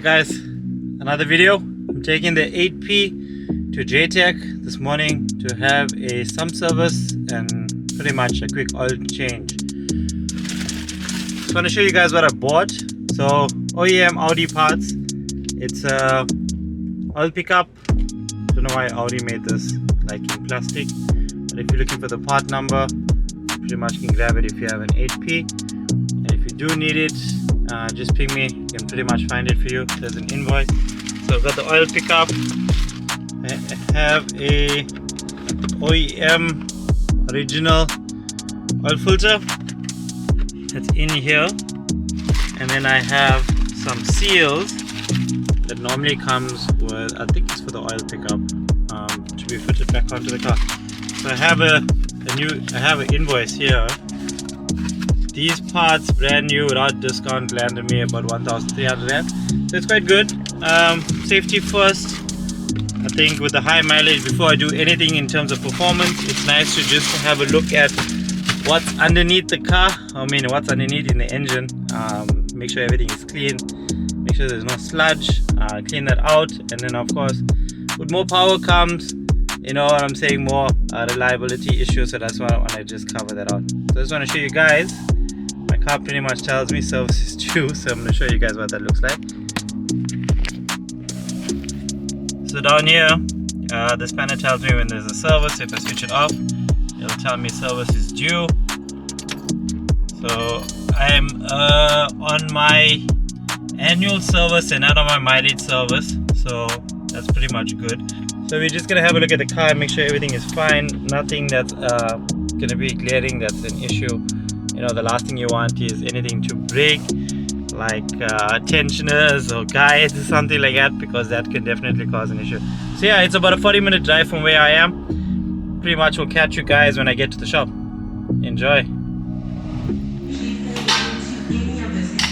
Hey guys, another video. I'm taking the 8P to JTech this morning to have a sump service and pretty much a quick oil change. Just want to show you guys what I bought. So OEM Audi parts. It's a oil pickup. Don't know why Audi made this like in plastic, but if you're looking for the part number, pretty much can grab it if you have an 8P. And if you do need it, just ping me, you can pretty much find it for you. There's an invoice. So I've got the oil pickup. I have a OEM original oil filter that's in here, and then I have some seals that normally comes with, I think it's for the oil pickup, to be fitted back onto the car. So I have an invoice here. These parts brand new without discount landed me about 1,300 Rand. So it's quite good. Safety first. I think with the high mileage, before I do anything in terms of performance, it's nice to just have a look at what's underneath the car. I mean, what's underneath in the engine. Make sure everything is clean. Make sure there's no sludge. Clean that out. And then of course, with more power comes, you know what I'm saying, more reliability issues. So that's why I want to just cover that out. So I just want to show you guys. My car pretty much tells me service is due, so I'm going to show you guys what that looks like. So down here, this panel tells me when there's a service. If I switch it off, it'll tell me service is due. So I'm on my annual service and not on my mileage service, so that's pretty much good. So we're just going to have a look at the car and make sure everything is fine. Nothing that's going to be glaring that's an issue. You know, the last thing you want is anything to break, like tensioners or guides or something like that, because that can definitely cause an issue. So yeah, it's about a 40-minute drive from where I am. Pretty much will catch you guys when I get to the shop. Enjoy.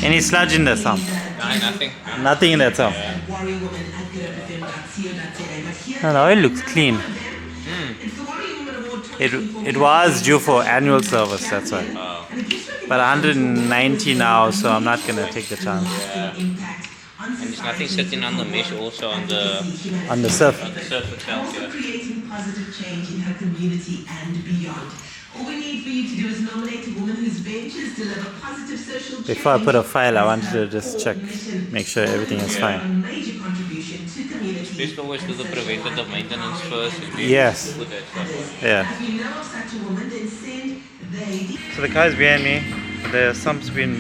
Any sludge in that sump? No, nothing. Nothing in that sump. No, the oil looks clean. It was due for annual service, that's why. But 190 now, so I'm not gonna take the chance. Yeah. And there's nothing sitting on the mesh, also on the surf. On the surf itself, yeah. Creating positive change in her community and beyond. All we need for you to do is nominate a woman whose ventures deliver positive social change. Before I put a file, I wanted to just check, make sure everything is fine. A major contribution to community. Please always do the preventative maintenance first. And then Yes. put that stuff on. Yeah. If you know of such a woman, then send they. So the car is behind me. The sump's been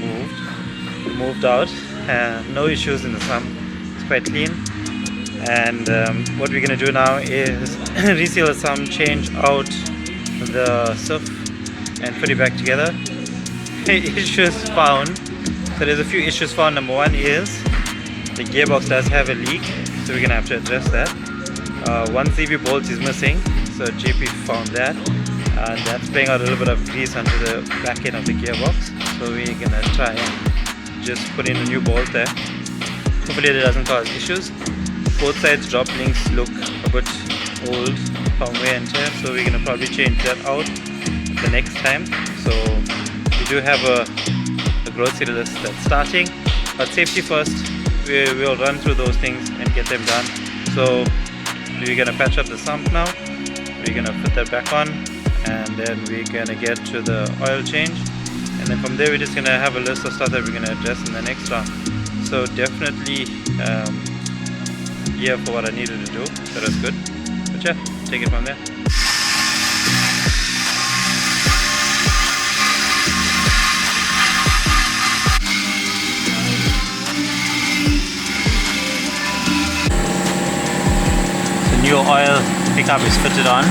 moved out. No issues in the sump. It's quite clean. And what we're gonna do now is reseal the sump, change out the surf, and put it back together. Issues found. So there's a few issues found. Number one is the gearbox does have a leak, so we're gonna have to address that. One CV bolt is missing, so JP found that. And that's spraying out a little bit of grease onto the back end of the gearbox. So we're gonna try and just put in a new bolt there. Hopefully it doesn't cause issues. Both sides drop links look a bit old from wear and tear, so we're gonna probably change that out the next time. So we do have a grocery list that's starting, but safety first. We'll run through those things and get them done. So we're gonna patch up the sump now. We're gonna put that back on, and then we're gonna get to the oil change, and then from there we're just gonna have a list of stuff that we're gonna address in the next round. So definitely here for what I needed to do, so that's good. But yeah, take it from there. The new oil pickup is fitted on.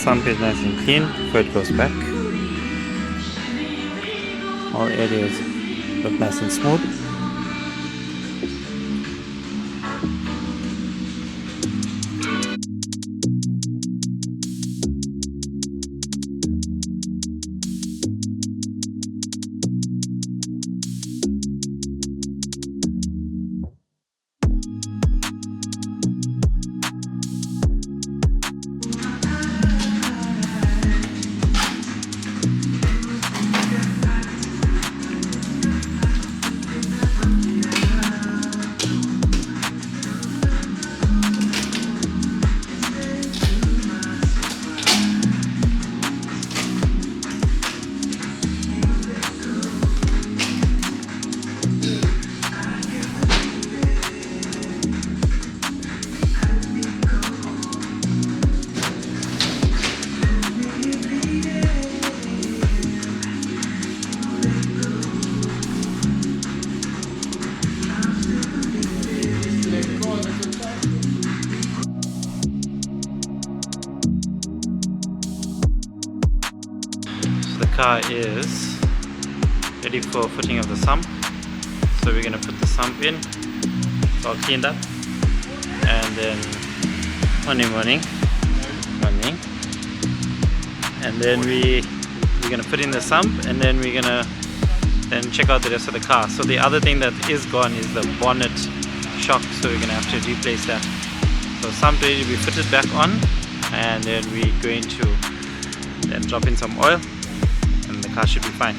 sump is nice and clean before it goes back. All areas look nice and smooth. The car is ready for fitting of the sump, so we're going to put the sump in. It's all cleaned up, and then morning, and then we're going to put in the sump, and then we're going to check out the rest of the car. So the other thing that is gone is the bonnet shock, so we're going to have to replace that. So sump ready to be fitted back on, and then we're going to then drop in some oil, and the car should be fine.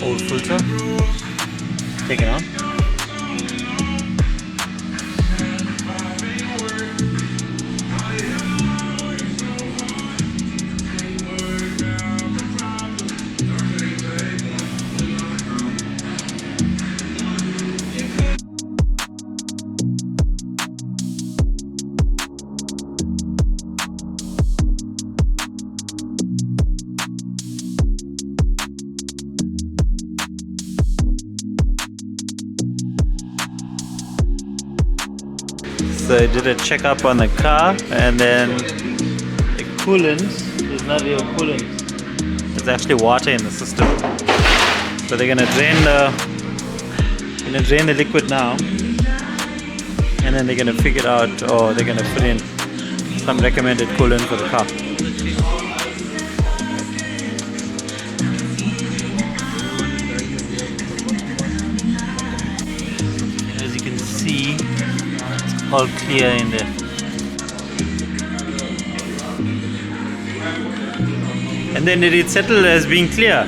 Old filter taken on. So I did a checkup on the car, and then the coolant is not real coolant. It's actually water in the system. So they're gonna drain the liquid now, and then they're gonna figure out, or they're gonna put in some recommended coolant for the car. As you can see, all clear in there. And then did it settle as being clear?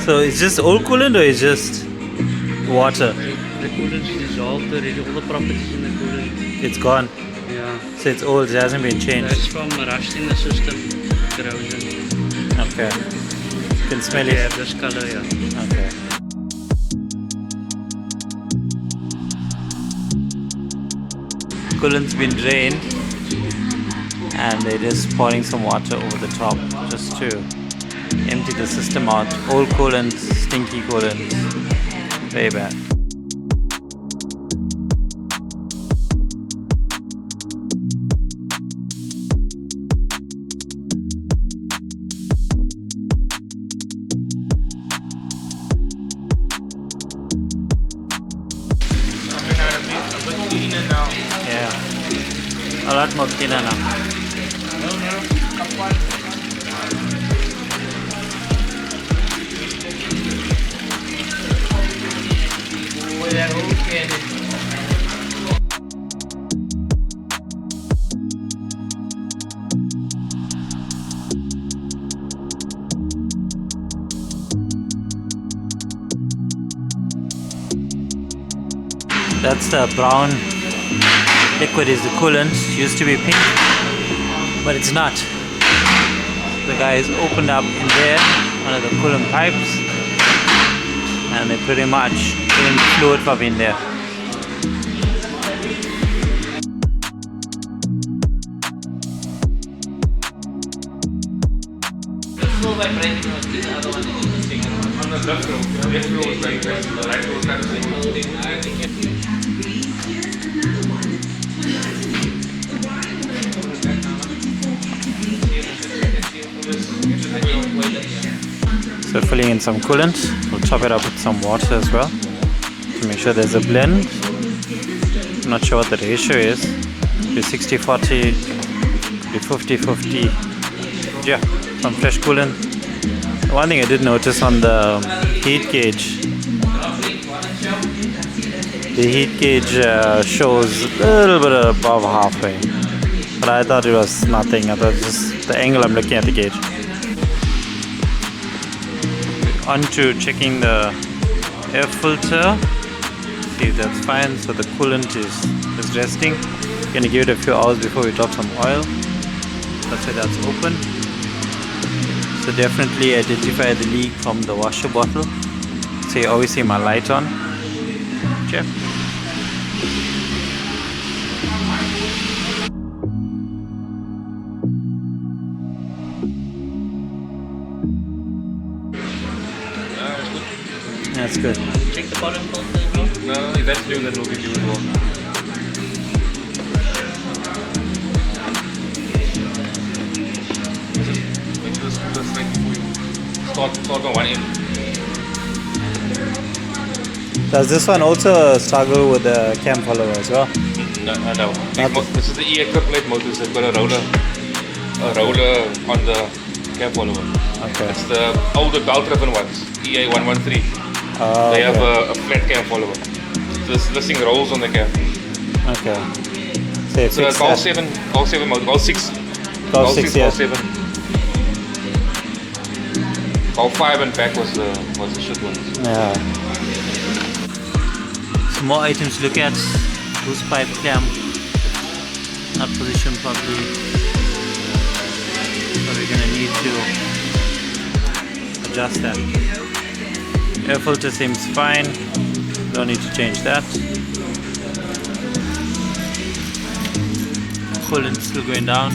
So it's just old coolant, or it's just water? The coolant is dissolved already, all the properties in the coolant. It's gone. Yeah. So it's old, it hasn't been changed. That's from rust in the system, corrosion. Okay. You can smell They it. have this color, yeah. Okay. Coolant's been drained, and they're just pouring some water over the top just to empty the system out. Old coolant, stinky coolant, very bad. Yeah, a lot more cleaner now. That's the brown liquid is the coolant. Used to be pink, but it's not. The guys opened up in there one of the coolant pipes, and they pretty much getting fluid from in there. So filling in some coolant, we'll top it up with some water as well to make sure there's a blend. I'm not sure what the ratio is. Could be 60-40, could be 50-50. Yeah, some fresh coolant. One thing I did notice on the heat gauge, the heat gauge shows a little bit above halfway, but I thought it was nothing. I thought it was just the angle I'm looking at the gauge. On to checking the air filter, see if that's fine. So the coolant is resting. Gonna give it a few hours before we drop some oil. That's why that's open. So definitely identify the leak from the washer bottle. So you always see my light on. Check. That's good. Check the bottom filter as well. No, if that's doing that, we'll be doing well. Just like before you start on one end. Does this one also struggle with the cam follower as well? No. This is the E-Actor plate motors. They've got a roller on the cam follower. Okay. It's the older belt-driven ones, EA113. Oh, They have okay. a flat cam follower. This thing rolls on the cam. Okay. So you It's a fix Gol that. 7 motor, Gol 6. Gol 6, yeah. Gol 7. Gol 5 and back was the shit ones. Yeah. Some more items to look at. Boost pipe clamp not positioned properly, so we're gonna need to adjust that. Air filter seems fine, don't need to change that. Coolant still going down.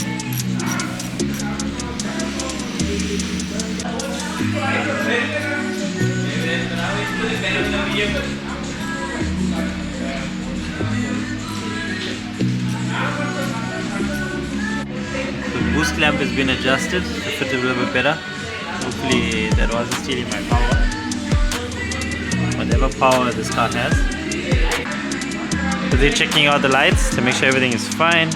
The boost clamp has been adjusted to fit a little bit better. Hopefully that wasn't stealing my power. Whatever power this car has. So they're checking out the lights to make sure everything is fine.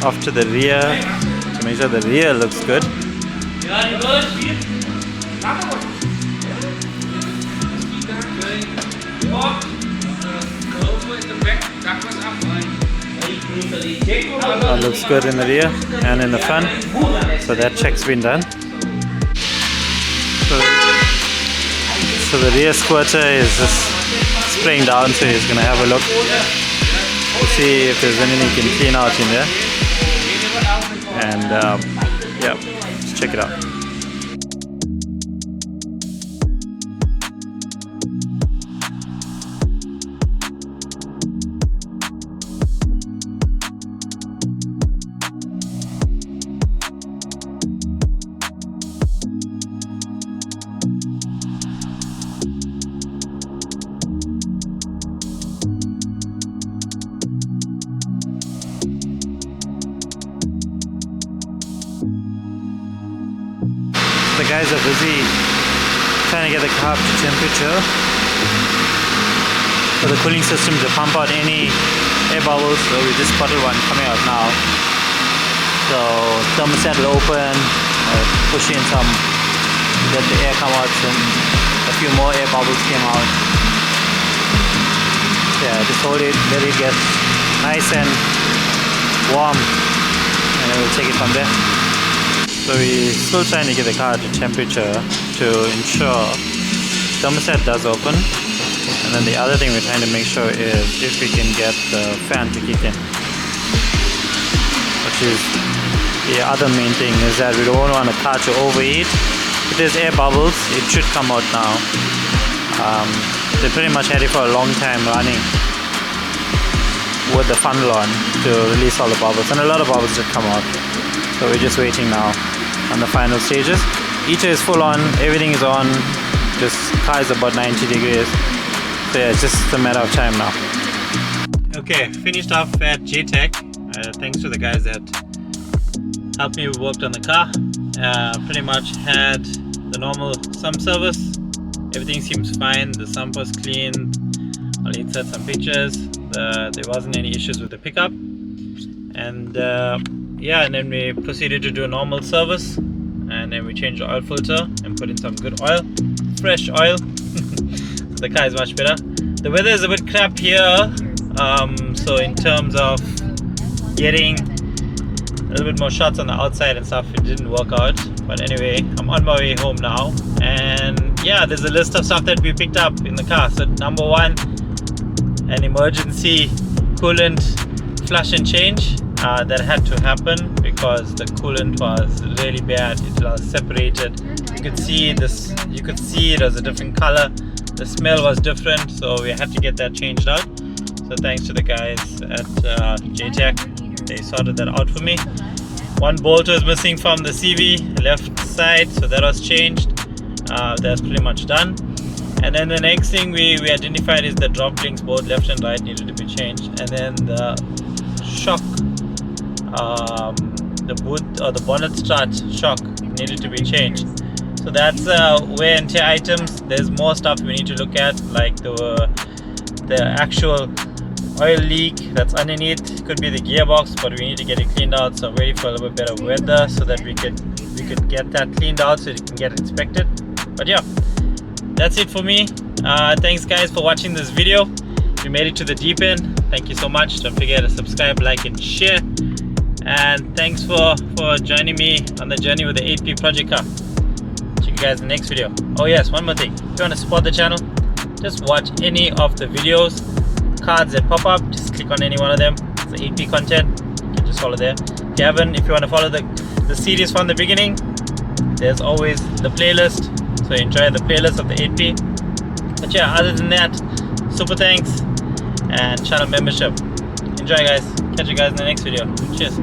Off to the rear to make sure the rear looks good. That looks good in the rear and in the front, so that check's been done. So the rear squirter is just spraying down, so he's gonna have a look to see if there's anything he can clean out in there. And yeah, let's check it out. The guys are busy trying to get the car up to temperature for the cooling system to pump out any air bubbles. So we just spotted one coming out now. So thermostat will open, push in some, let the air come out, and a few more air bubbles came out. Yeah, just hold it, let it get nice and warm, and then we'll take it from there. So we're still trying to get the car to temperature to ensure thermostat does open, and And then the other thing we're trying to make sure is if we can get the fan to kick in, which is the other main thing, is that we don't want a car to overheat. If there's air bubbles, it should come out now. They pretty much had it for a long time running with the funnel on to release all the bubbles, and a lot of bubbles did come out. So we're just waiting now on the final stages. Heater is full on, everything is on. This car is about 90 degrees. So yeah, it's just a matter of time now. Okay, finished off at JTech. Thanks to the guys that helped me worked on the car. Pretty much had the normal sump service. Everything seems fine. The sump was clean. I'll insert some pictures. There wasn't any issues with the pickup. And yeah, and then we proceeded to do a normal service. And then we changed the oil filter and put in some good oil. Fresh oil. The car is much better. The weather is a bit crap here. So in terms of getting a little bit more shots on the outside and stuff, it didn't work out. But anyway, I'm on my way home now, and yeah, there's a list of stuff that we picked up in the car. So number one, an emergency coolant flush and change that had to happen because the coolant was really bad. It was separated. You could see this, you could see it as a different color. The smell was different, so we had to get that changed out. So thanks to the guys at JTech, they sorted that out for me. One bolt was missing from the CV left side, so that was changed. That's pretty much done. And then the next thing we identified is the drop links, both left and right, needed to be changed. And then the shock, the boot or the bonnet strut shock needed to be changed. So that's wear and tear items. There's more stuff we need to look at, like the actual oil leak that's underneath. Could be the gearbox, but we need to get it cleaned out. So I'm waiting for a little bit better weather so that we could get that cleaned out so it can get inspected. But yeah, that's it for me. Thanks guys for watching this video. If you made it to the deep end, thank you so much. Don't forget to subscribe, like and share. And thanks for joining me on the journey with the 8P project car. See you guys in the next video. Oh yes, one more thing. If you want to support the channel, just watch any of the videos, cards that pop up. Just click on any one of them. It's the 8P content. You can just follow there. If you want to follow the series from the beginning, there's always the playlist. So enjoy the playlist of the 8P. But yeah, other than that, super thanks and channel membership. Enjoy guys. Catch you guys in the next video. Cheers.